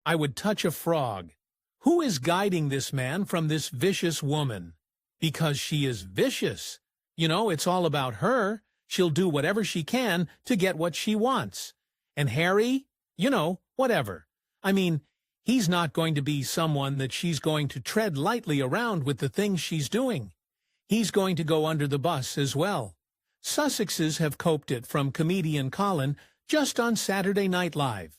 I would touch a frog. Who is guiding this man from this vicious woman? Because she is vicious. You know, it's all about her. She'll do whatever she can to get what she wants. And Harry, you know, whatever. I mean, he's not going to be someone that she's going to tread lightly around with the things she's doing. He's going to go under the bus as well. Sussexes have coped it from comedian Colin just on Saturday Night Live.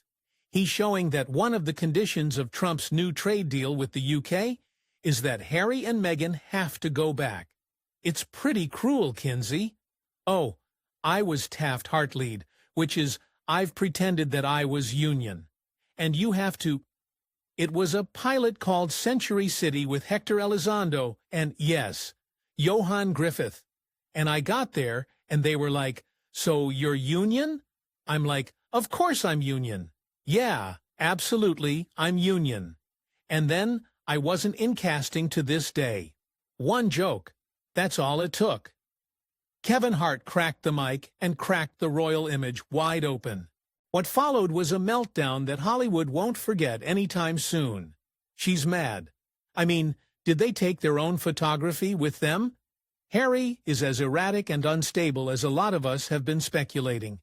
He's showing that one of the conditions of Trump's new trade deal with the UK is that Harry and Meghan have to go back. It's pretty cruel, Kinsey. Oh, I was Taft-Hart lead, which is I've pretended that I was Union. And you have to... It was a pilot called Century City with Hector Elizondo and, yes, Johan Griffith. And I got there, and they were like, "So you're Union?" I'm like, "Of course I'm Union. Yeah, absolutely, I'm Union." And then I wasn't in casting to this day. One joke. That's all it took. Kevin Hart cracked the mic and cracked the royal image wide open. What followed was a meltdown that Hollywood won't forget anytime soon. She's mad. I mean, did they take their own photography with them? Harry is as erratic and unstable as a lot of us have been speculating.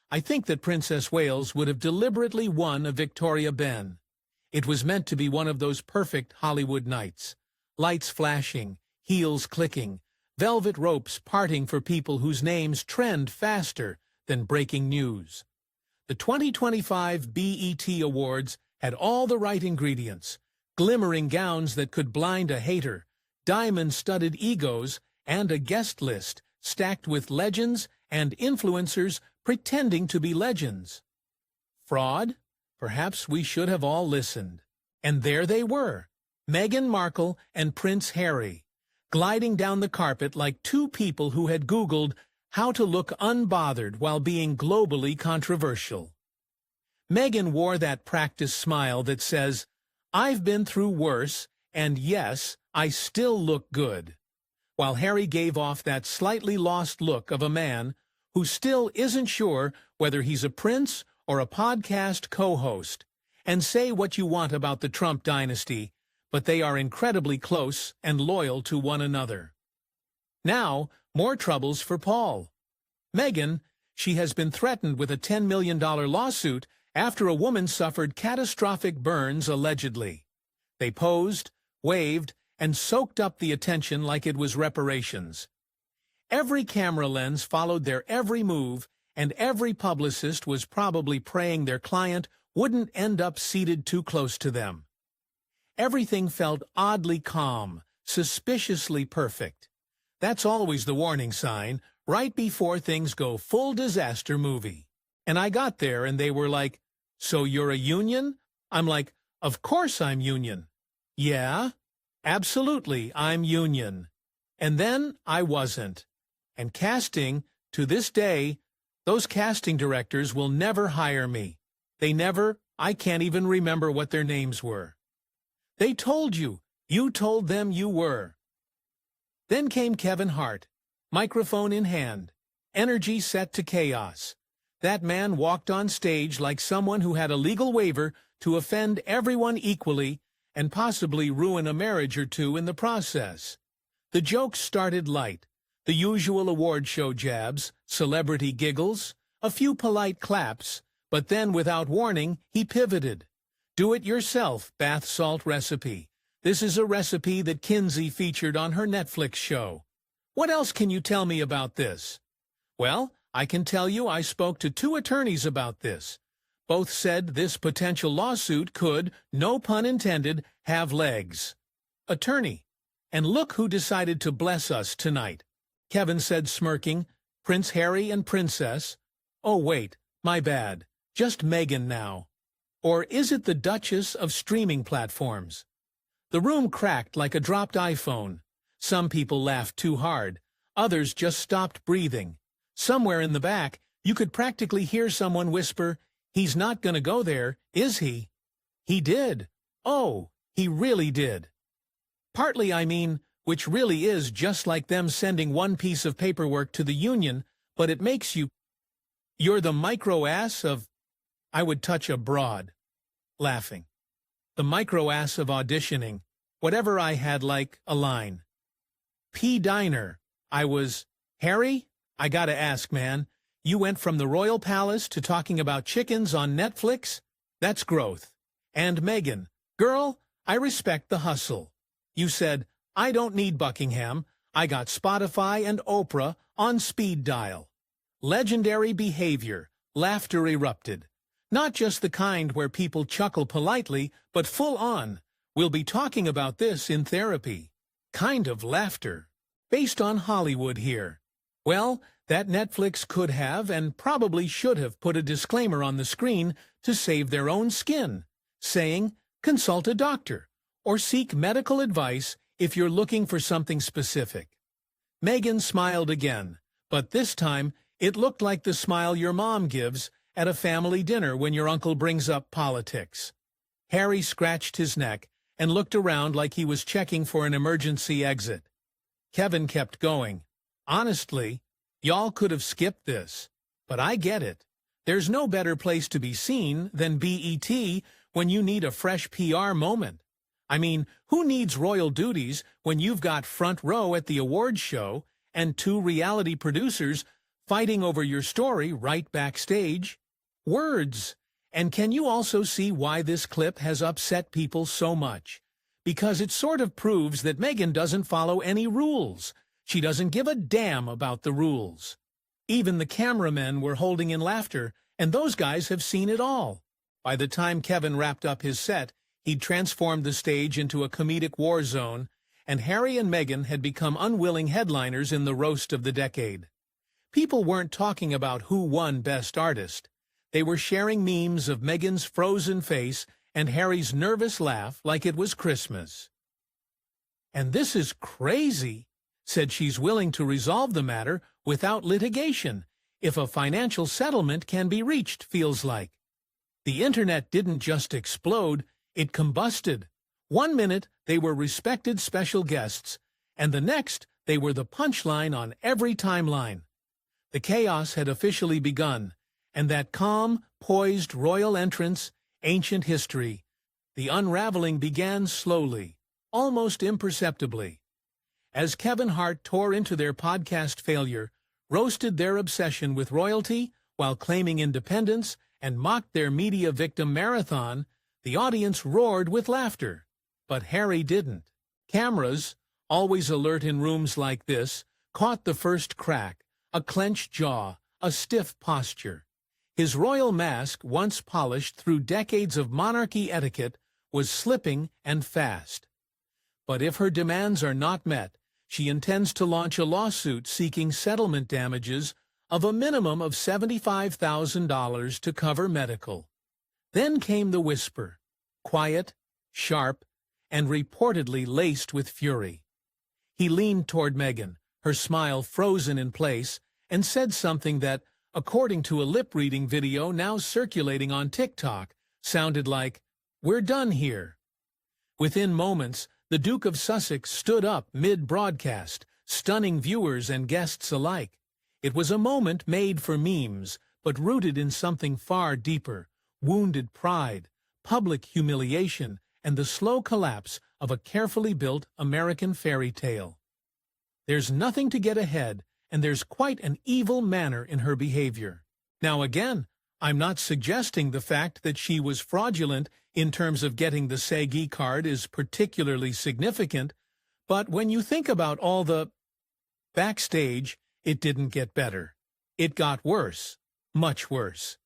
I think that Princess Wales would have deliberately won a Victoria Ben. It was meant to be one of those perfect Hollywood nights. Lights flashing, heels clicking, velvet ropes parting for people whose names trend faster than breaking news. The 2025 BET Awards had all the right ingredients: glimmering gowns that could blind a hater, diamond-studded egos, and a guest list stacked with legends and influencers pretending to be legends. Fraud? Perhaps we should have all listened. And there they were, Meghan Markle and Prince Harry, gliding down the carpet like two people who had Googled how to look unbothered while being globally controversial. Meghan wore that practice smile that says, "I've been through worse, and yes, I still look good," while Harry gave off that slightly lost look of a man who still isn't sure whether he's a prince or a podcast co-host. And say what you want about the Trump dynasty, but they are incredibly close and loyal to one another. Now, more troubles for Paul. Meghan, she has been threatened with a $10 million lawsuit after a woman suffered catastrophic burns allegedly. They posed, waved, and soaked up the attention like it was reparations. Every camera lens followed their every move, and every publicist was probably praying their client wouldn't end up seated too close to them. Everything felt oddly calm, suspiciously perfect. That's always the warning sign, right before things go full disaster movie. And I got there and they were like, "So you're a Union?" I'm like, "Of course I'm Union." "Yeah, absolutely, I'm Union." And then I wasn't. And casting, to this day, those casting directors will never hire me. They never, I can't even remember what their names were. They told you, you told them you were. Then came Kevin Hart, microphone in hand, energy set to chaos. That man walked on stage like someone who had a legal waiver to offend everyone equally and possibly ruin a marriage or two in the process. The jokes started light, the usual award show jabs, celebrity giggles, a few polite claps, but then without warning, he pivoted. Do-it-yourself bath salt recipe. This is a recipe that Kinsey featured on her Netflix show. What else can you tell me about this? Well, I can tell you I spoke to 2 attorneys about this. Both said this potential lawsuit could, no pun intended, have legs. Attorney: "And look who decided to bless us tonight." Kevin said, smirking, "Prince Harry and Princess." "Oh wait, my bad. Just Meghan now. Or is it the Duchess of streaming platforms?" The room cracked like a dropped iPhone. Some people laughed too hard. Others just stopped breathing. Somewhere in the back, you could practically hear someone whisper, "He's not gonna go there, is he?" He did. Oh, he really did. Partly, I mean, which really is just like them sending one piece of paperwork to the union, but it makes you... You're the micro-ass of... I would touch a broad. Laughing. the micro-ass of auditioning. Whatever I had like a line. P. Diner. I was, Harry, I gotta ask, man, you went from the royal palace to talking about chickens on Netflix? That's growth. And Meghan, girl, I respect the hustle. You said, I don't need Buckingham. I got Spotify and Oprah on speed dial. Legendary behavior. Laughter erupted. Not just the kind where people chuckle politely, but full on. We'll be talking about this in therapy. Kind of laughter. Based on Hollywood here. Well, that Netflix could have and probably should have put a disclaimer on the screen to save their own skin, saying, consult a doctor, or seek medical advice if you're looking for something specific. Meghan smiled again, but this time it looked like the smile your mom gives at a family dinner when your uncle brings up politics. Harry scratched his neck and looked around like he was checking for an emergency exit. Kevin kept going. Honestly, y'all could have skipped this, but I get it. There's no better place to be seen than BET when you need a fresh PR moment. I mean, who needs royal duties when you've got front row at the awards show and two reality producers fighting over your story right backstage? Words. And can you also see why this clip has upset people so much? Because it sort of proves that Meghan doesn't follow any rules. She doesn't give a damn about the rules. Even the cameramen were holding in laughter, and those guys have seen it all. By the time Kevin wrapped up his set, he'd transformed the stage into a comedic war zone, and Harry and Meghan had become unwilling headliners in the roast of the decade. People weren't talking about who won Best Artist. They were sharing memes of Meghan's frozen face and Harry's nervous laugh like it was Christmas. And this is crazy, said she's willing to resolve the matter without litigation, if a financial settlement can be reached, feels like. The internet didn't just explode, it combusted. 1 minute they were respected special guests, and the next they were the punchline on every timeline. The chaos had officially begun, and that calm, poised royal entrance, ancient history. The unraveling began slowly, almost imperceptibly. As Kevin Hart tore into their podcast failure, roasted their obsession with royalty while claiming independence, and mocked their media victim marathon, the audience roared with laughter. But Harry didn't. Cameras, always alert in rooms like this, caught the first crack, a clenched jaw, a stiff posture. His royal mask, once polished through decades of monarchy etiquette, was slipping and fast. But if her demands are not met, she intends to launch a lawsuit seeking settlement damages of a minimum of $75,000 to cover medical. Then came the whisper, quiet, sharp, and reportedly laced with fury. He leaned toward Meghan, her smile frozen in place, and said something that, according to a lip-reading video now circulating on TikTok, sounded like, "We're done here." Within moments, the Duke of Sussex stood up mid-broadcast, stunning viewers and guests alike. It was a moment made for memes, but rooted in something far deeper, wounded pride, public humiliation, and the slow collapse of a carefully built American fairy tale. There's nothing to get ahead, and there's quite an evil manner in her behavior. Now again, I'm not suggesting the fact that she was fraudulent in terms of getting the SEGI card is particularly significant, but when you think about all the backstage, it didn't get better. It got worse, much worse.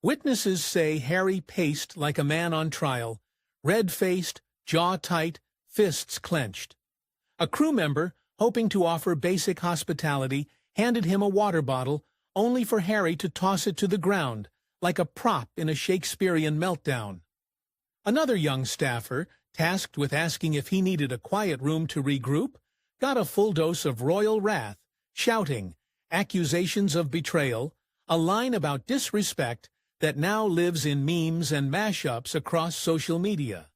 Witnesses say Harry paced like a man on trial, red-faced, jaw tight, fists clenched. A crew member, hoping to offer basic hospitality, handed him a water bottle, only for Harry to toss it to the ground, like a prop in a Shakespearean meltdown. Another young staffer, tasked with asking if he needed a quiet room to regroup, got a full dose of royal wrath, shouting, accusations of betrayal, a line about disrespect that now lives in memes and mashups across social media.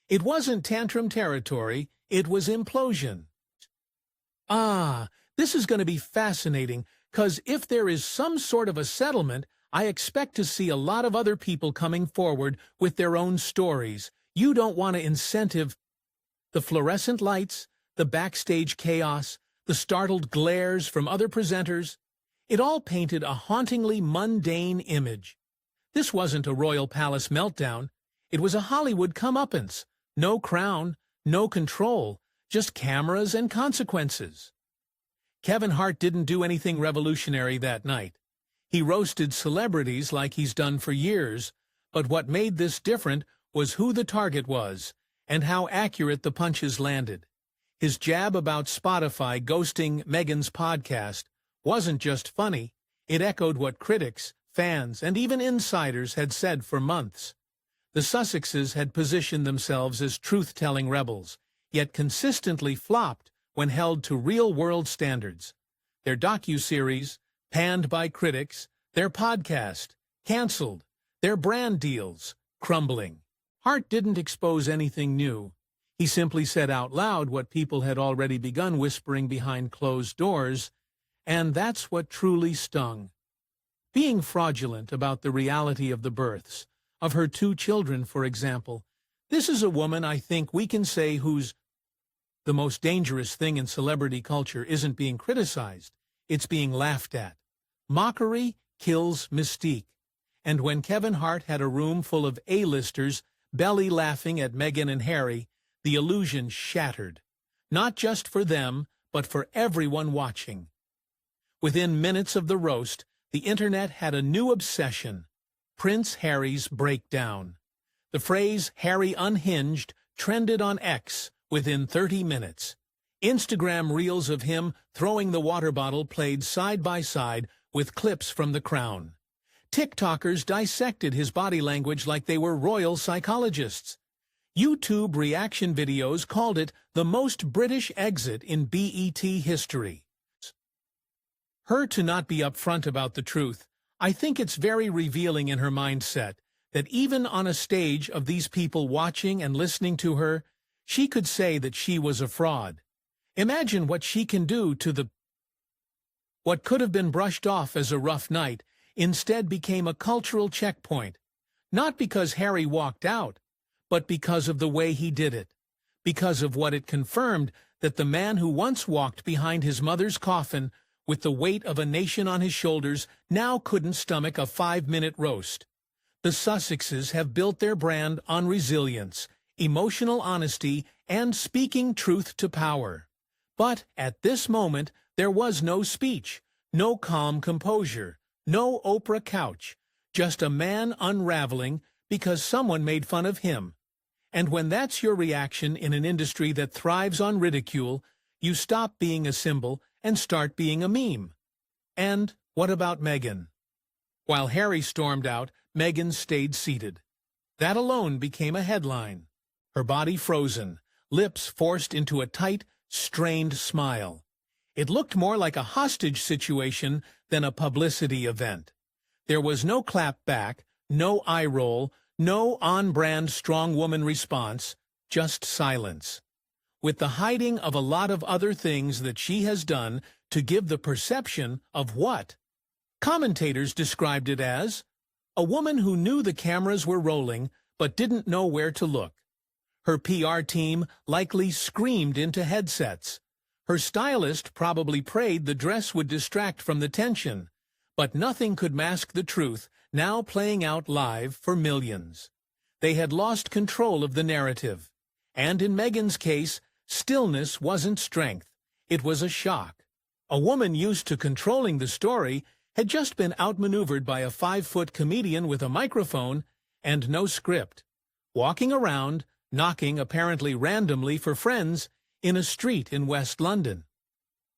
It wasn't tantrum territory, it was implosion. This is going to be fascinating, 'cause if there is some sort of a settlement, I expect to see a lot of other people coming forward with their own stories, You don't want to incentive the fluorescent lights, the backstage chaos, the startled glares from other presenters. It all painted a hauntingly mundane image. This wasn't a royal palace meltdown. It was a Hollywood comeuppance. No crown, no control, just cameras and consequences. Kevin Hart didn't do anything revolutionary that night. He roasted celebrities like he's done for years, but what made this different was who the target was and how accurate the punches landed. His jab about Spotify ghosting Meghan's podcast wasn't just funny, it echoed what critics, fans, and even insiders had said for months. The Sussexes had positioned themselves as truth-telling rebels, yet consistently flopped when held to real-world standards. Their docuseries, panned by critics, their podcast, cancelled, their brand deals, crumbling. Hart didn't expose anything new. He simply said out loud what people had already begun whispering behind closed doors, and that's what truly stung. Being fraudulent about the reality of the births, of her 2 children, for example. This is a woman, I think we can say, whose the most dangerous thing in celebrity culture isn't being criticized, it's being laughed at. Mockery kills mystique. And when Kevin Hart had a room full of A-listers belly laughing at Meghan and Harry, the illusion shattered. Not just for them, but for everyone watching. Within minutes of the roast, the internet had a new obsession: Prince Harry's breakdown. The phrase Harry unhinged trended on X within 30 minutes. Instagram reels of him throwing the water bottle played side by side with clips from The Crown. TikTokers dissected his body language like they were royal psychologists. YouTube reaction videos called it the most British exit in BET history. Her to not be upfront about the truth, I think it's very revealing in her mindset that even on a stage of these people watching and listening to her, she could say that she was a fraud. Imagine what she can do to what could have been brushed off as a rough night instead became a cultural checkpoint, not because Harry walked out, but because of the way he did it, because of what it confirmed, that the man who once walked behind his mother's coffin with the weight of a nation on his shoulders now couldn't stomach a 5-minute roast. The Sussexes have built their brand on resilience, emotional honesty, and speaking truth to power. But at this moment, there was no speech, no calm composure, no Oprah couch, just a man unraveling because someone made fun of him. And when that's your reaction in an industry that thrives on ridicule, you stop being a symbol and start being a meme. And what about Meghan? While Harry stormed out, Meghan stayed seated. That alone became a headline. Her body frozen, lips forced into a tight, strained smile. It looked more like a hostage situation than a publicity event. There was no clap back, no eye roll, no on-brand strong woman response, just silence. With the hiding of a lot of other things that she has done to give the perception of what? Commentators described it as a woman who knew the cameras were rolling but didn't know where to look. Her PR team likely screamed into headsets. Her stylist probably prayed the dress would distract from the tension. But nothing could mask the truth, now playing out live for millions. They had lost control of the narrative. And in Meghan's case, stillness wasn't strength. It was a shock. A woman used to controlling the story had just been outmaneuvered by a 5-foot comedian with a microphone and no script, walking around, knocking apparently randomly for friends in a street in West London.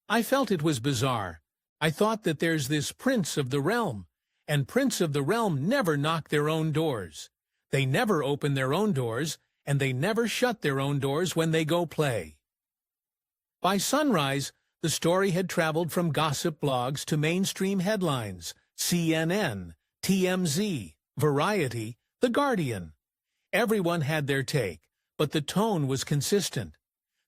I felt it was bizarre. I thought that there's this prince of the realm, and prince of the realm never knock their own doors. They never open their own doors, and they never shut their own doors when they go play. By sunrise, the story had traveled from gossip blogs to mainstream headlines: CNN, TMZ, Variety, The Guardian. Everyone had their take, but the tone was consistent.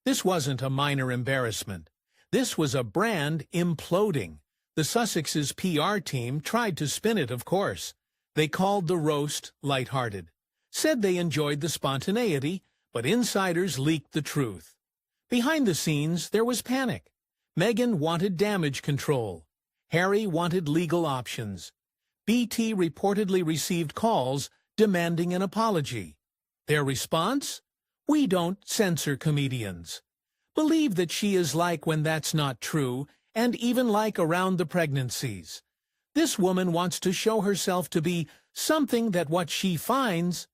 This wasn't a minor embarrassment. This was a brand imploding. The Sussexes' PR team tried to spin it, of course. They called the roast lighthearted. said they enjoyed the spontaneity, but insiders leaked the truth. Behind the scenes, there was panic. Meghan wanted damage control. Harry wanted legal options. BT reportedly received calls demanding an apology. Their response? We don't censor comedians. Believe that she is like when that's not true, and even like around the pregnancies. This woman wants to show herself to be something that what she finds.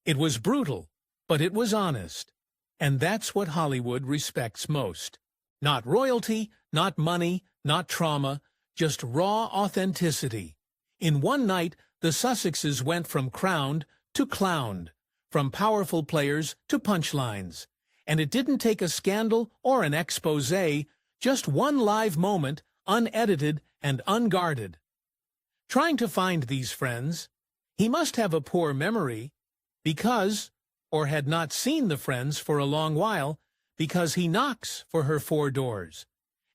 It was brutal, but it was honest. And that's what Hollywood respects most. Not royalty, not money, not trauma, just raw authenticity. In one night, the Sussexes went from crowned to clowned, from powerful players to punchlines. And it didn't take a scandal or an exposé, just one live moment, unedited and unguarded. Trying to find these friends, he must have a poor memory, because, or had not seen the friends for a long while, because he knocks for her 4 doors.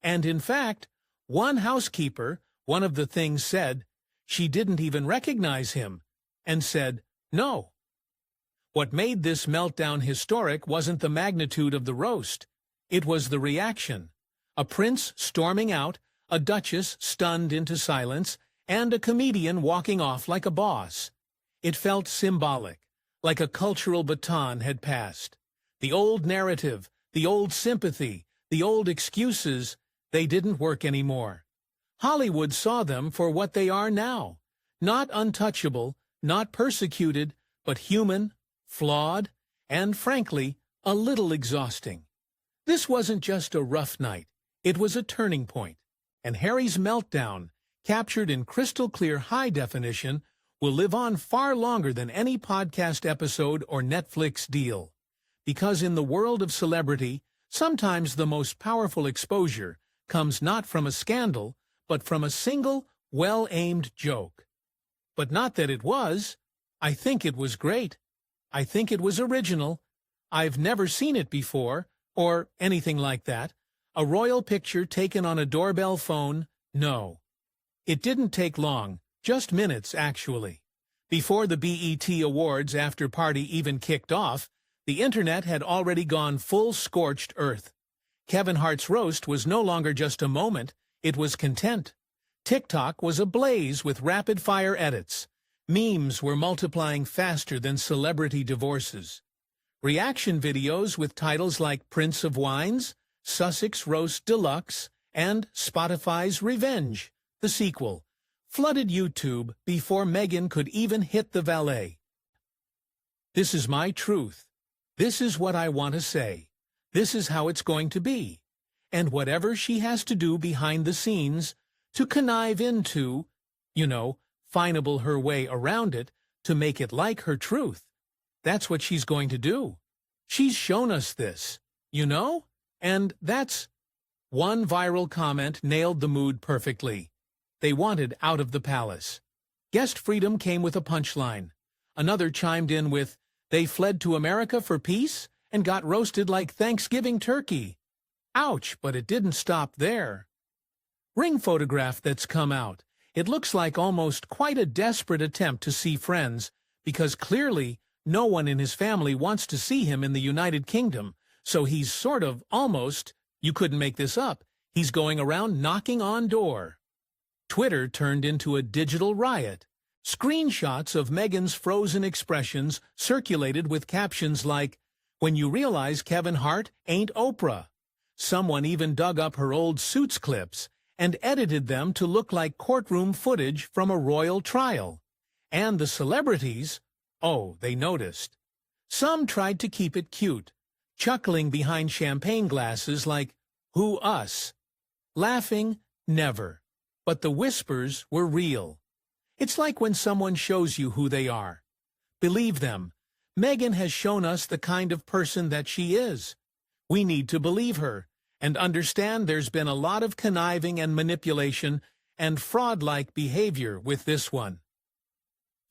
And in fact, one housekeeper, one of the things said, she didn't even recognize him, and said, no. What made this meltdown historic wasn't the magnitude of the roast. It was the reaction. A prince storming out, a duchess stunned into silence, and a comedian walking off like a boss. It felt symbolic, like a cultural baton had passed. The old narrative, the old sympathy, the old excuses, they didn't work anymore. Hollywood saw them for what they are now. Not untouchable, not persecuted, but human, flawed, and, frankly, a little exhausting. This wasn't just a rough night. It was a turning point. And Harry's meltdown, captured in crystal-clear high definition, will live on far longer than any podcast episode or Netflix deal. Because in the world of celebrity, sometimes the most powerful exposure comes not from a scandal, but from a single, well-aimed joke. But not that it was. I think it was great. I think it was original. I've never seen it before, or anything like that. A royal picture taken on a doorbell phone, no. It didn't take long, just minutes actually. Before the BET Awards after party even kicked off, the internet had already gone full scorched earth. Kevin Hart's roast was no longer just a moment, it was content. TikTok was ablaze with rapid-fire edits. Memes were multiplying faster than celebrity divorces. Reaction videos with titles like Prince of Wines, Sussex Roast Deluxe, and Spotify's Revenge, the sequel, flooded YouTube before Meghan could even hit the valet. This is my truth. This is what I want to say. This is how it's going to be. And whatever she has to do behind the scenes to connive into, finable her way around it to make it like her truth, that's what she's going to do. She's shown us this, And that's... One viral comment nailed the mood perfectly. They wanted out of the palace. Guest freedom came with a punchline. Another chimed in with, they fled to America for peace and got roasted like Thanksgiving turkey. Ouch, but it didn't stop there. Ring photograph that's come out. It looks like almost quite a desperate attempt to see friends, because clearly no one in his family wants to see him in the United Kingdom, so he's sort of almost, you couldn't make this up, he's going around knocking on door. Twitter turned into a digital riot. Screenshots of Meghan's frozen expressions circulated with captions like, when you realize Kevin Hart ain't Oprah. Someone even dug up her old Suits clips and edited them to look like courtroom footage from a royal trial. And the celebrities, they noticed. Some tried to keep it cute, chuckling behind champagne glasses like, who us? Laughing, never. But the whispers were real. It's like when someone shows you who they are. Believe them. Meghan has shown us the kind of person that she is. We need to believe her and understand there's been a lot of conniving and manipulation and fraud-like behavior with this one.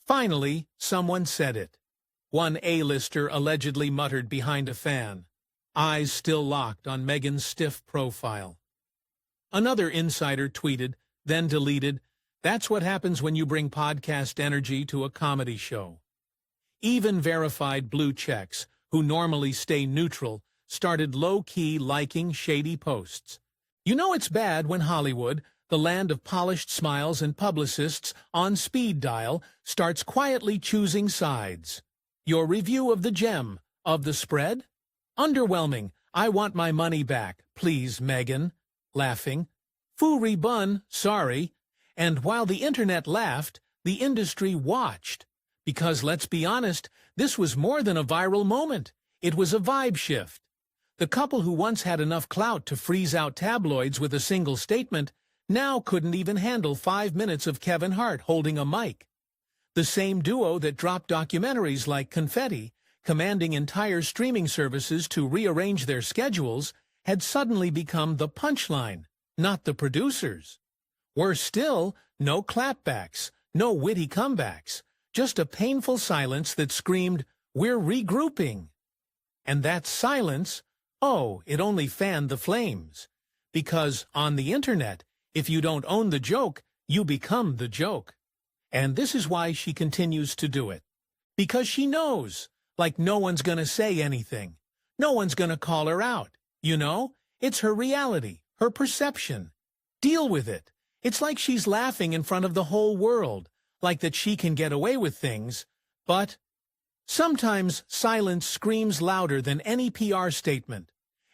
Finally, someone said it. One A-lister allegedly muttered behind a fan, eyes still locked on Meghan's stiff profile. Another insider tweeted, then deleted, that's what happens when you bring podcast energy to a comedy show. Even verified blue checks, who normally stay neutral, started low-key liking shady posts. You know it's bad when Hollywood, the land of polished smiles and publicists on speed dial, starts quietly choosing sides. Your review of the gem, of the spread? Underwhelming. I want my money back, please, Meghan. Laughing. Fooey bun, sorry. And while the internet laughed, the industry watched. Because let's be honest, this was more than a viral moment. It was a vibe shift. The couple who once had enough clout to freeze out tabloids with a single statement now couldn't even handle 5 minutes of Kevin Hart holding a mic. The same duo that dropped documentaries like Confetti, commanding entire streaming services to rearrange their schedules, had suddenly become the punchline, not the producers. Worse still, no clapbacks, no witty comebacks, just a painful silence that screamed, "We're regrouping." And that silence, oh, it only fanned the flames. Because on the internet, if you don't own the joke, you become the joke. And this is why she continues to do it. Because she knows, like no one's gonna say anything. No one's gonna call her out. You know, it's her reality, her perception. Deal with it. It's like she's laughing in front of the whole world, like that she can get away with things, but sometimes silence screams louder than any PR statement.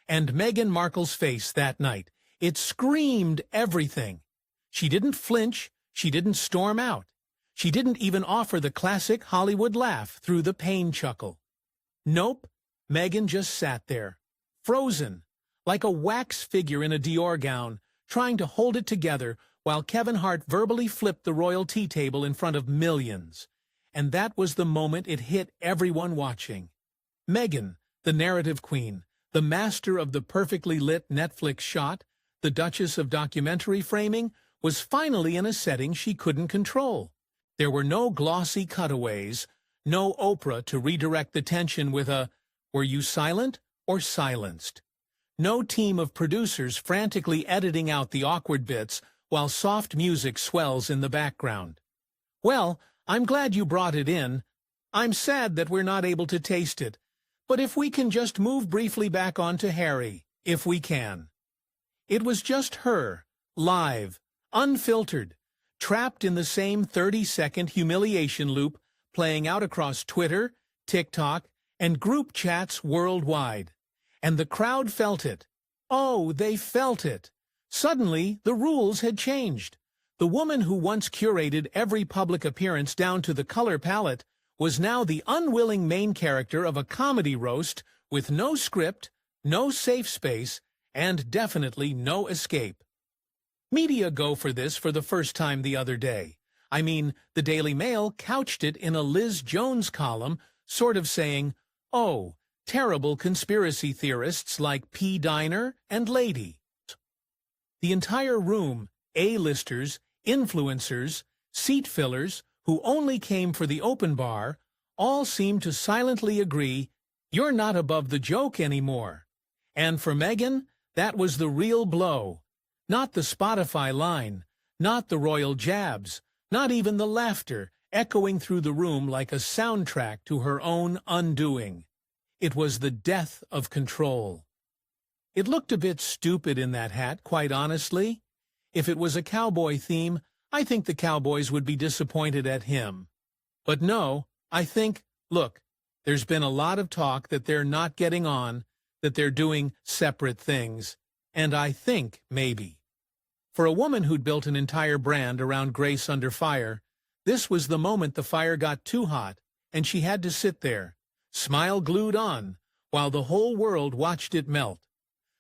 And Meghan Markle's face that night, it screamed everything. She didn't flinch, she didn't storm out. She didn't even offer the classic Hollywood laugh through the pain chuckle. Nope, Meghan just sat there, frozen, like a wax figure in a Dior gown, trying to hold it together while Kevin Hart verbally flipped the royal tea table in front of millions. And that was the moment it hit everyone watching. Meghan, the narrative queen, the master of the perfectly lit Netflix shot, the Duchess of documentary framing, was finally in a setting she couldn't control. There were no glossy cutaways, no Oprah to redirect the tension with a, "Were you silent or silenced?" No team of producers frantically editing out the awkward bits while soft music swells in the background. Well, I'm glad you brought it in. I'm sad that we're not able to taste it. But if we can just move briefly back on to Harry, if we can. It was just her, live, unfiltered, trapped in the same 30-second humiliation loop playing out across Twitter, TikTok, and group chats worldwide. And the crowd felt it. Oh, they felt it. Suddenly, the rules had changed. The woman who once curated every public appearance down to the color palette was now the unwilling main character of a comedy roast with no script, no safe space, and definitely no escape. Media go for this for the first time the other day. I mean, the Daily Mail couched it in a Liz Jones column, sort of saying, "Oh, terrible conspiracy theorists like P. Diner and Lady." The entire room, A-listers, influencers, seat fillers, who only came for the open bar, all seemed to silently agree, you're not above the joke anymore. And for Meghan, that was the real blow. Not the Spotify line, not the royal jabs, not even the laughter echoing through the room like a soundtrack to her own undoing. It was the death of control. It looked a bit stupid in that hat, quite honestly. If it was a cowboy theme, I think the cowboys would be disappointed at him. But no, I think, look, there's been a lot of talk that they're not getting on, that they're doing separate things, and I think maybe. For a woman who'd built an entire brand around Grace Under Fire, this was the moment the fire got too hot, and she had to sit there, smile glued on, while the whole world watched it melt.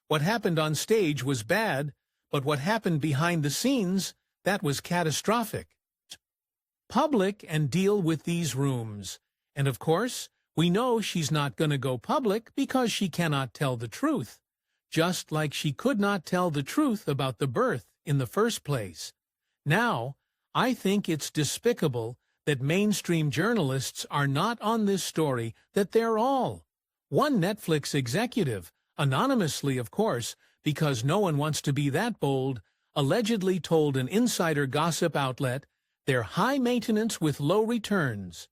What happened on stage was bad, but what happened behind the scenes, that was catastrophic. Public and deal with these rooms. And of course, we know she's not going to go public because she cannot tell the truth. Just like she could not tell the truth about the birth in the first place. Now, I think it's despicable that mainstream journalists are not on this story, that they're all. One Netflix executive, anonymously of course, because no one wants to be that bold, allegedly told an insider gossip outlet they're high maintenance with low returns.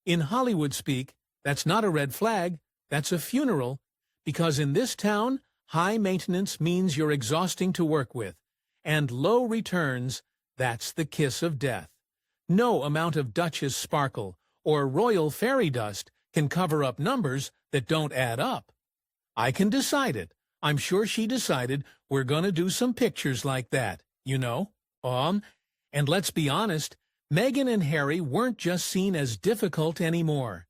In Hollywood speak, that's not a red flag, that's a funeral, because in this town, high maintenance means you're exhausting to work with, and low returns, that's the kiss of death. No amount of Duchess sparkle or royal fairy dust can cover up numbers that don't add up. I can decide it. I'm sure she decided we're gonna do some pictures like that, you know. And let's be honest, Meghan and Harry weren't just seen as difficult anymore.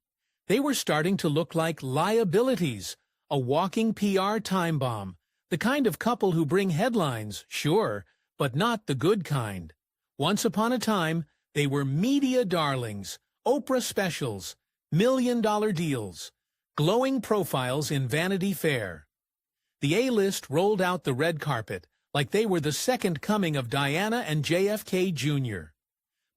They were starting to look like liabilities, a walking PR time bomb, the kind of couple who bring headlines, sure, but not the good kind. Once upon a time, they were media darlings, Oprah specials, million-dollar deals, glowing profiles in Vanity Fair. The A-list rolled out the red carpet like they were the second coming of Diana and JFK Jr.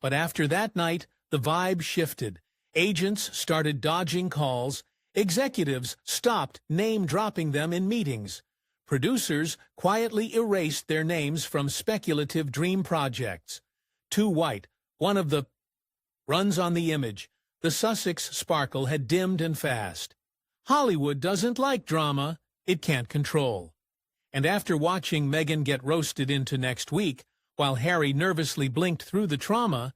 But after that night, the vibe shifted. Agents started dodging calls. Executives stopped name-dropping them in meetings. Producers quietly erased their names from speculative dream projects. Too white, one of the runs on the image. The Sussex sparkle had dimmed and fast. Hollywood doesn't like drama. It can't control. And after watching Meghan get roasted into next week, while Harry nervously blinked through the trauma,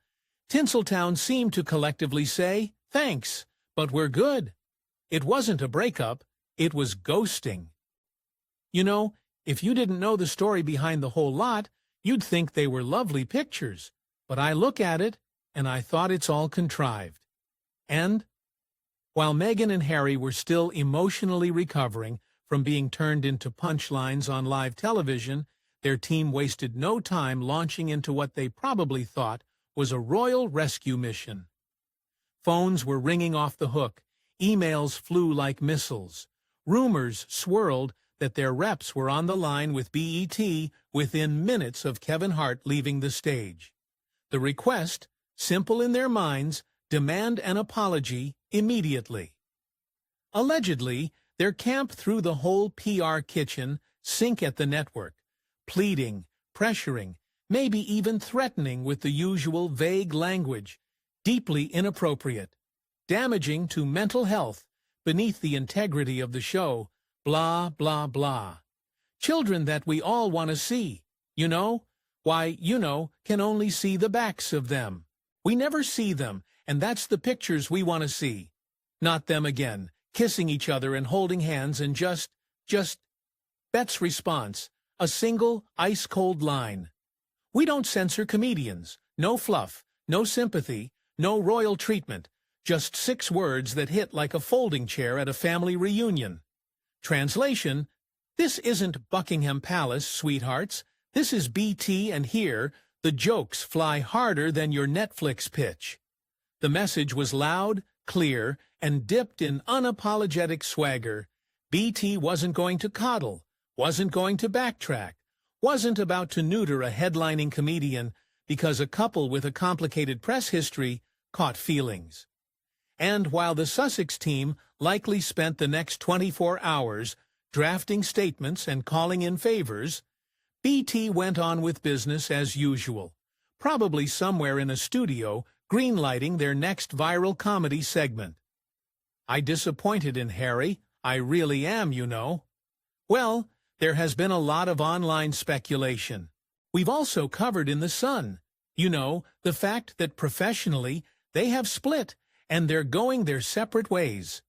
Tinseltown seemed to collectively say, "Thanks, but we're good." It wasn't a breakup, it was ghosting. You know, if you didn't know the story behind the whole lot, you'd think they were lovely pictures. But I look at it, and I thought it's all contrived. And while Meghan and Harry were still emotionally recovering from being turned into punchlines on live television, their team wasted no time launching into what they probably thought was a royal rescue mission. Phones were ringing off the hook, emails flew like missiles. Rumors swirled that their reps were on the line with BET within minutes of Kevin Hart leaving the stage. The request, simple in their minds, demand an apology immediately. Allegedly, their camp threw the whole PR kitchen sink at the network, pleading, pressuring, maybe even threatening with the usual vague language, deeply inappropriate, damaging to mental health, beneath the integrity of the show, blah, blah, blah. Children that we all want to see, you know? Why, can only see the backs of them. We never see them, and that's the pictures we want to see. Not them again, kissing each other and holding hands and just... Bet's response, a single, ice-cold line. We don't censor comedians. No fluff, no sympathy, no royal treatment. Just 6 words that hit like a folding chair at a family reunion. Translation, this isn't Buckingham Palace, sweethearts. This is BT, and here, the jokes fly harder than your Netflix pitch. The message was loud, clear, and dipped in unapologetic swagger. BT wasn't going to coddle, wasn't going to backtrack, wasn't about to neuter a headlining comedian because a couple with a complicated press history caught feelings. And while the Sussex team likely spent the next 24 hours drafting statements and calling in favors, BT went on with business as usual, probably somewhere in a studio greenlighting their next viral comedy segment. I disappointed in Harry, I really am, you know. Well, there has been a lot of online speculation. We've also covered in The Sun, the fact that professionally they have split and they're going their separate ways.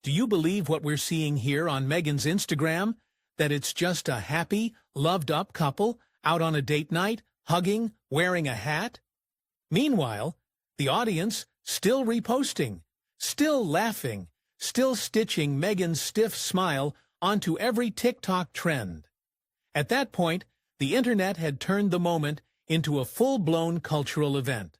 Do you believe what we're seeing here on Meghan's Instagram? That it's just a happy, loved-up couple out on a date night, hugging, wearing a hat? Meanwhile, the audience still reposting, still laughing, still stitching Meghan's stiff smile onto every TikTok trend. At that point, the internet had turned the moment into a full-blown cultural event.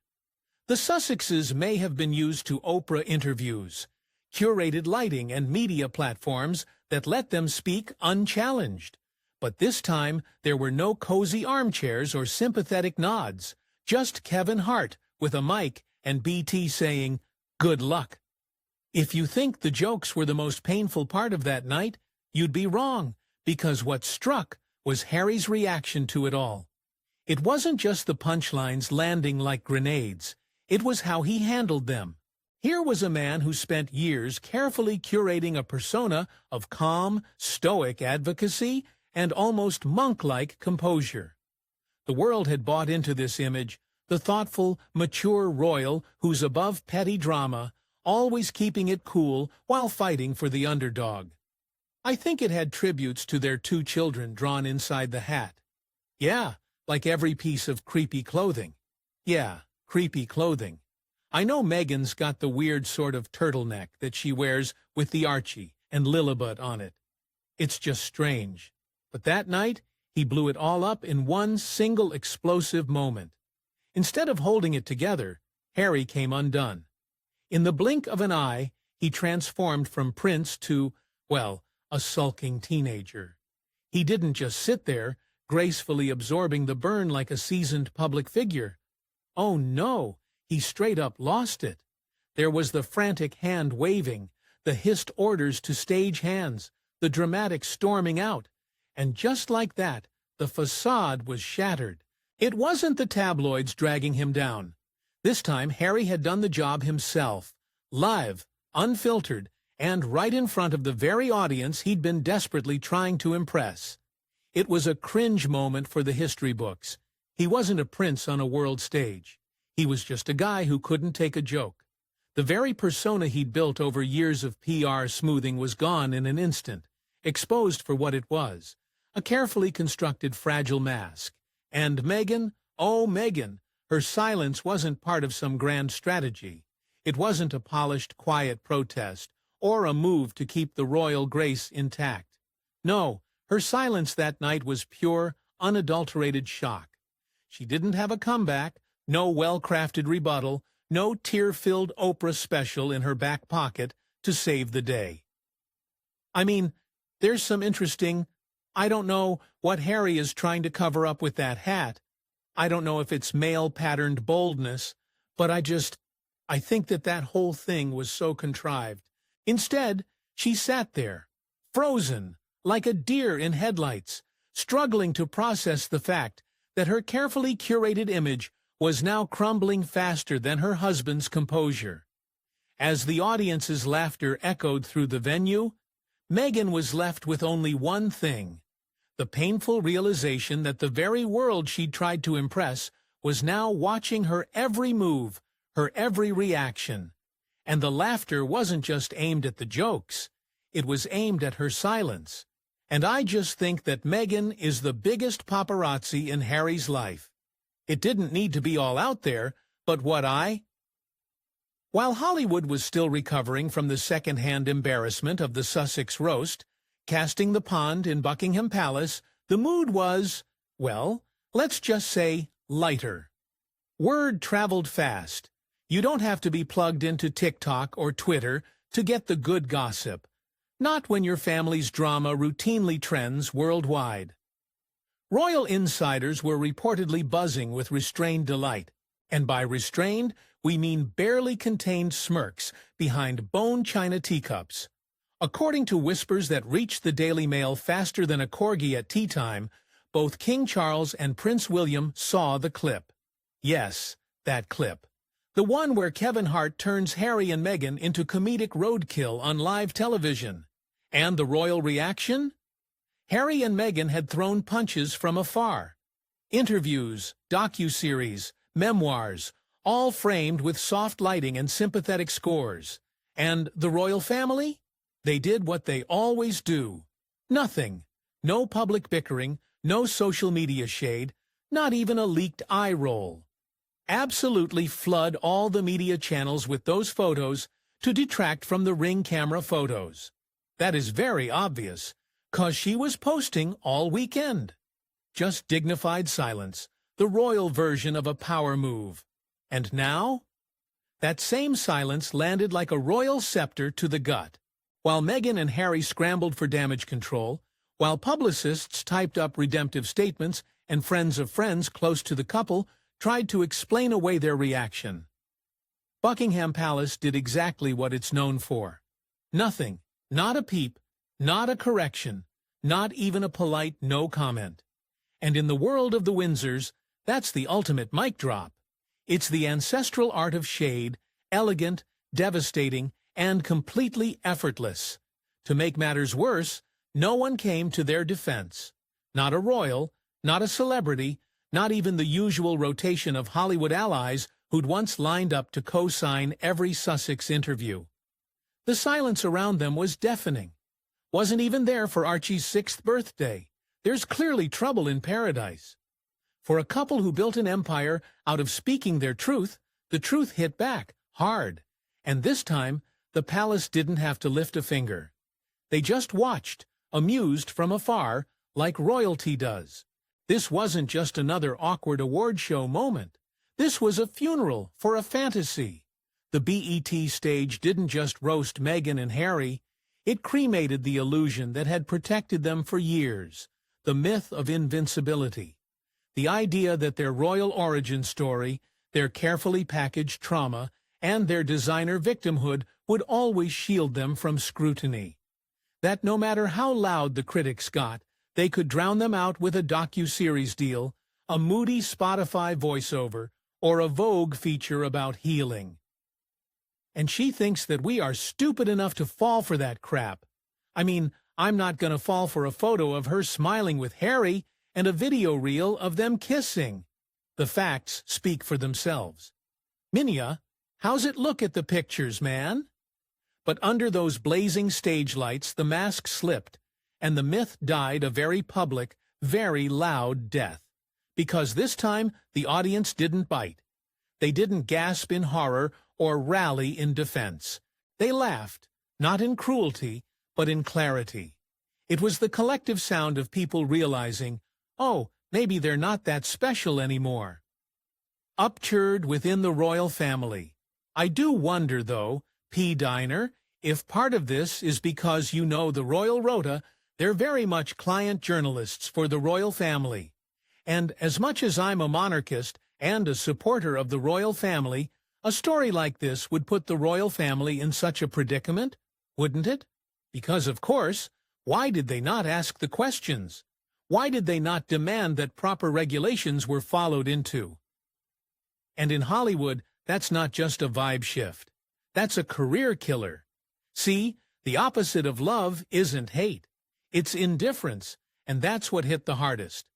The Sussexes may have been used to Oprah interviews, curated lighting and media platforms that let them speak unchallenged. But this time, there were no cozy armchairs or sympathetic nods, just Kevin Hart with a mic and BT saying, "Good luck." If you think the jokes were the most painful part of that night, you'd be wrong, because what struck was Harry's reaction to it all. It wasn't just the punchlines landing like grenades, it was how he handled them. Here was a man who spent years carefully curating a persona of calm, stoic advocacy and almost monk-like composure. The world had bought into this image, the thoughtful, mature royal who's above petty drama, always keeping it cool while fighting for the underdog. I think it had tributes to their 2 children drawn inside the hat. Yeah, like every piece of creepy clothing. Yeah, creepy clothing. I know Meghan's got the weird sort of turtleneck that she wears with the Archie and Lillibut on it. It's just strange. But that night, he blew it all up in one single explosive moment. Instead of holding it together, Harry came undone. In the blink of an eye, he transformed from prince to, well, a sulking teenager. He didn't just sit there, gracefully absorbing the burn like a seasoned public figure. Oh no, he straight up lost it. There was the frantic hand waving, the hissed orders to stage hands, the dramatic storming out. And just like that, the facade was shattered. It wasn't the tabloids dragging him down. This time, Harry had done the job himself, live, unfiltered, and right in front of the very audience he'd been desperately trying to impress. It was a cringe moment for the history books. He wasn't a prince on a world stage. He was just a guy who couldn't take a joke. The very persona he'd built over years of PR smoothing was gone in an instant, exposed for what it was, a carefully constructed fragile mask. And Meghan, oh Meghan, her silence wasn't part of some grand strategy. It wasn't a polished, quiet protest, or a move to keep the royal grace intact. No, her silence that night was pure, unadulterated shock. She didn't have a comeback, no well-crafted rebuttal, no tear-filled Oprah special in her back pocket to save the day. I mean, there's some interesting, I don't know what Harry is trying to cover up with that hat. I don't know if it's male-patterned boldness, but I think that whole thing was so contrived. Instead, she sat there, frozen, like a deer in headlights, struggling to process the fact that her carefully curated image was now crumbling faster than her husband's composure. As the audience's laughter echoed through the venue, Meghan was left with only one thing, the painful realization that the very world she'd tried to impress was now watching her every move, her every reaction. And the laughter wasn't just aimed at the jokes, it was aimed at her silence. And I just think that Meghan is the biggest paparazzi in Harry's life. It didn't need to be all out there, but While Hollywood was still recovering from the second-hand embarrassment of the Sussex roast, casting the pond in Buckingham Palace, the mood was, well, let's just say, lighter. Word traveled fast. You don't have to be plugged into TikTok or Twitter to get the good gossip. Not when your family's drama routinely trends worldwide. Royal insiders were reportedly buzzing with restrained delight, and by restrained, we mean barely contained smirks behind bone china teacups. According to whispers that reached the Daily Mail faster than a corgi at tea time, both King Charles and Prince William saw the clip. Yes, that clip. The one where Kevin Hart turns Harry and Meghan into comedic roadkill on live television. And the royal reaction? Harry and Meghan had thrown punches from afar. Interviews, docuseries, memoirs, all framed with soft lighting and sympathetic scores. And the royal family? They did what they always do. Nothing. No public bickering, no social media shade, not even a leaked eye roll. Absolutely flood all the media channels with those photos to detract from the ring camera photos. That is very obvious, 'cause she was posting all weekend. Just dignified silence, the royal version of a power move. And now? That same silence landed like a royal scepter to the gut. While Meghan and Harry scrambled for damage control, while publicists typed up redemptive statements and friends of friends close to the couple tried to explain away their reaction. Buckingham Palace did exactly what it's known for. Nothing, not a peep, not a correction, not even a polite no comment. And in the world of the Windsors, that's the ultimate mic drop. It's the ancestral art of shade, elegant, devastating, and completely effortless. To make matters worse, no one came to their defense. Not a royal, not a celebrity, not even the usual rotation of Hollywood allies who'd once lined up to co-sign every Sussex interview. The silence around them was deafening. Wasn't even there for Archie's 6th birthday. There's clearly trouble in paradise. For a couple who built an empire out of speaking their truth, the truth hit back, hard. And this time, the palace didn't have to lift a finger. They just watched, amused from afar, like royalty does. This wasn't just another awkward award show moment. This was a funeral for a fantasy. The BET stage didn't just roast Meghan and Harry. It cremated the illusion that had protected them for years, the myth of invincibility. The idea that their royal origin story, their carefully packaged trauma, and their designer victimhood would always shield them from scrutiny. That no matter how loud the critics got, they could drown them out with a docu-series deal, a moody Spotify voiceover, or a Vogue feature about healing. And she thinks that we are stupid enough to fall for that crap. I mean, I'm not going to fall for a photo of her smiling with Harry and a video reel of them kissing. The facts speak for themselves. Minya, how's it look at the pictures, man? But under those blazing stage lights, the mask slipped, and the myth died a very public, very loud death. Because this time, the audience didn't bite. They didn't gasp in horror or rally in defense. They laughed, not in cruelty, but in clarity. It was the collective sound of people realizing, oh, maybe they're not that special anymore. Upchurred within the royal family. I do wonder, though, P. Diner, if part of this is because you know the Royal Rota, they're very much client journalists for the royal family. And as much as I'm a monarchist and a supporter of the royal family, a story like this would put the royal family in such a predicament, wouldn't it? Because, of course, why did they not ask the questions? Why did they not demand that proper regulations were followed into? And in Hollywood, that's not just a vibe shift. That's a career killer. See, the opposite of love isn't hate. It's indifference, and that's what hit the hardest.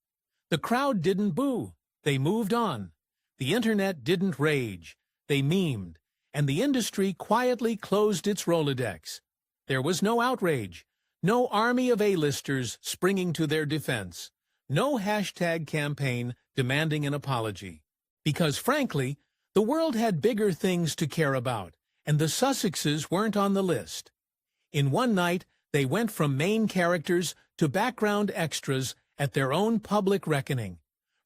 The crowd didn't boo. They moved on. The internet didn't rage. They memed, and the industry quietly closed its Rolodex. There was no outrage, no army of A-listers springing to their defense, no hashtag campaign demanding an apology. Because, frankly, the world had bigger things to care about, and the Sussexes weren't on the list. In one night, they went from main characters to background extras at their own public reckoning,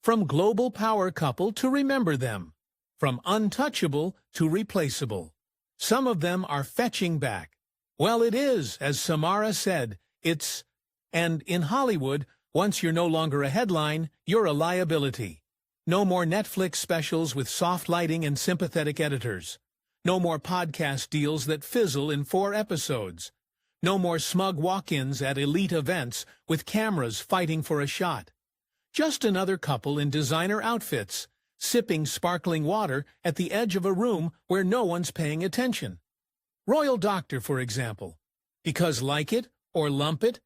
from global power couple to remember them, from untouchable to replaceable. Some of them are fetching back. Well, it is, as Samara said, it's... And in Hollywood, once you're no longer a headline, you're a liability. No more Netflix specials with soft lighting and sympathetic editors. No more podcast deals that fizzle in 4 episodes. No more smug walk-ins at elite events with cameras fighting for a shot. Just another couple in designer outfits, sipping sparkling water at the edge of a room where no one's paying attention. Royal Doctor, for example. Because like it or lump it,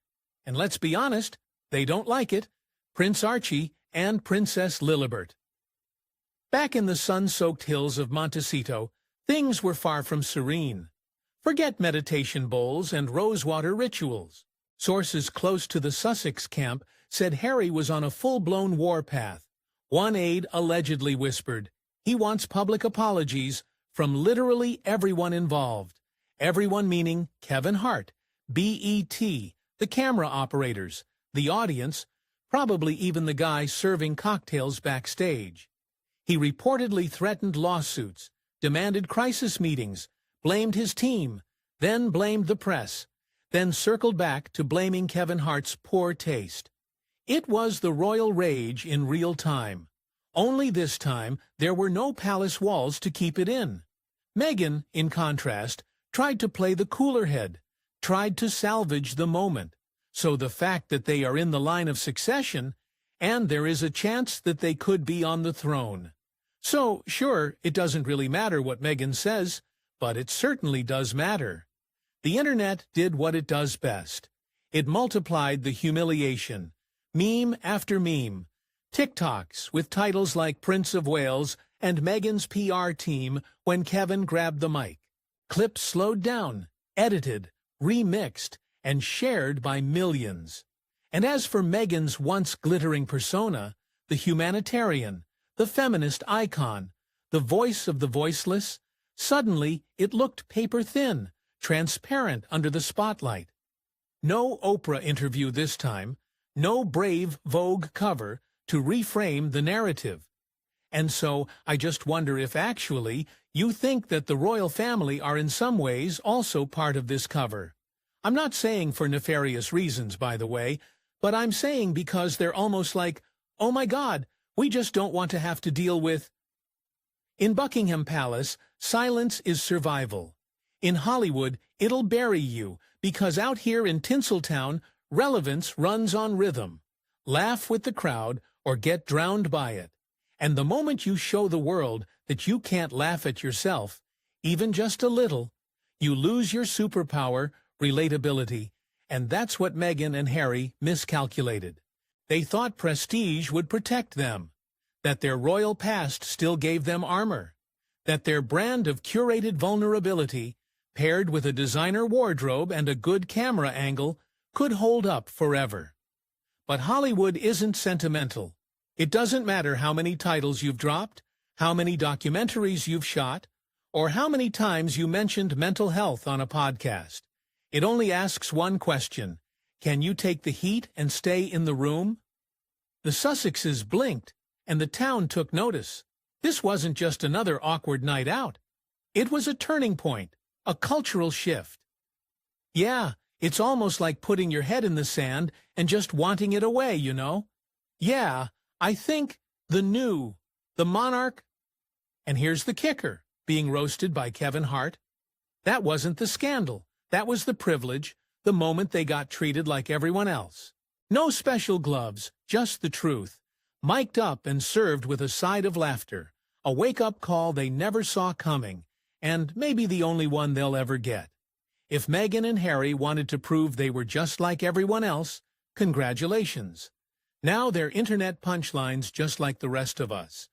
and let's be honest, they don't like it, Prince Archie and Princess Lilibert. Back in the sun-soaked hills of Montecito, things were far from serene. Forget meditation bowls and rosewater rituals. Sources close to the Sussex camp said Harry was on a full-blown warpath. One aide allegedly whispered, he wants public apologies from literally everyone involved. Everyone meaning Kevin Hart, BET, the camera operators, the audience, probably even the guy serving cocktails backstage. He reportedly threatened lawsuits, demanded crisis meetings, blamed his team, then blamed the press, then circled back to blaming Kevin Hart's poor taste. It was the royal rage in real time. Only this time, there were no palace walls to keep it in. Meghan, in contrast, tried to play the cooler head, tried to salvage the moment. So the fact that they are in the line of succession, and there is a chance that they could be on the throne. So, sure, it doesn't really matter what Meghan says, but it certainly does matter. The internet did what it does best. It multiplied the humiliation. Meme after meme. TikToks with titles like Prince of Wales and Meghan's PR team when Kevin grabbed the mic. Clips slowed down, edited, remixed, and shared by millions. And as for Meghan's once glittering persona, the humanitarian, the feminist icon, the voice of the voiceless, suddenly it looked paper-thin, transparent under the spotlight. No Oprah interview this time, no brave Vogue cover to reframe the narrative. And so I just wonder if actually you think that the royal family are in some ways also part of this cover. I'm not saying for nefarious reasons, by the way, but I'm saying because they're almost like, oh my God, we just don't want to have to deal with. In Buckingham Palace, silence is survival. In Hollywood, it'll bury you, because out here in Tinseltown, relevance runs on rhythm. Laugh with the crowd or get drowned by it. And the moment you show the world that you can't laugh at yourself, even just a little, you lose your superpower, relatability, and that's what Meghan and Harry miscalculated. They thought prestige would protect them, that their royal past still gave them armor, that their brand of curated vulnerability, paired with a designer wardrobe and a good camera angle, could hold up forever. But Hollywood isn't sentimental. It doesn't matter how many titles you've dropped, how many documentaries you've shot, or how many times you mentioned mental health on a podcast. It only asks one question: can you take the heat and stay in the room? The Sussexes blinked, and the town took notice. This wasn't just another awkward night out. It was a turning point, a cultural shift. Yeah, it's almost like putting your head in the sand and just wanting it away, you know? Yeah, I think the monarch. And here's the kicker, being roasted by Kevin Hart. That wasn't the scandal. That was the privilege, the moment they got treated like everyone else. No special gloves, just the truth. Mic'd up and served with a side of laughter. A wake-up call they never saw coming, and maybe the only one they'll ever get. If Meghan and Harry wanted to prove they were just like everyone else, congratulations. Now they're internet punchlines just like the rest of us.